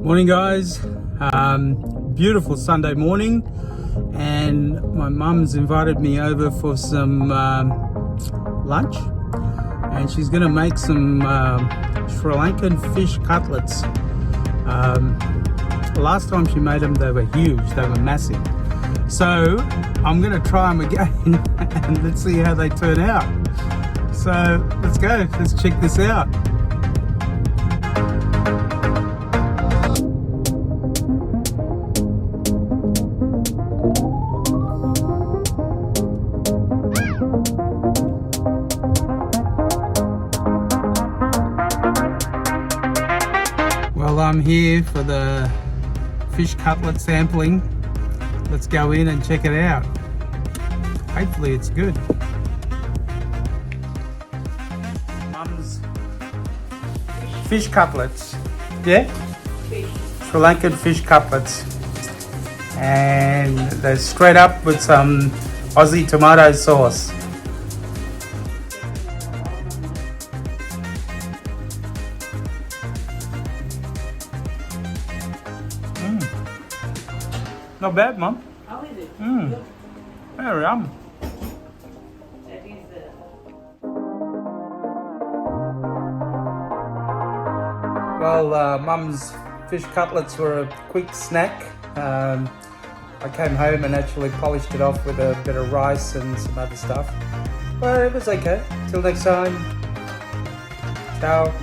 Morning guys, beautiful Sunday morning, and my mum's invited me over for some lunch, and she's going to make some Sri Lankan fish cutlets. Last time she made them they were huge, they were massive, so I'm going to try them again and let's see how they turn out. So let's go, let's check this out. Well, I'm here for the fish cutlet sampling. Let's go in and check it out. Hopefully it's good. Mum's fish cutlets. Yeah? Fish. Sri Lankan fish cutlets. And they're straight up with some Aussie tomato sauce. Not bad, Mum. How is it? Very yum. That is Well, Mum's fish cutlets were a quick snack. I came home and actually polished it off with a bit of rice and some other stuff. But it was okay. Till next time. Ciao.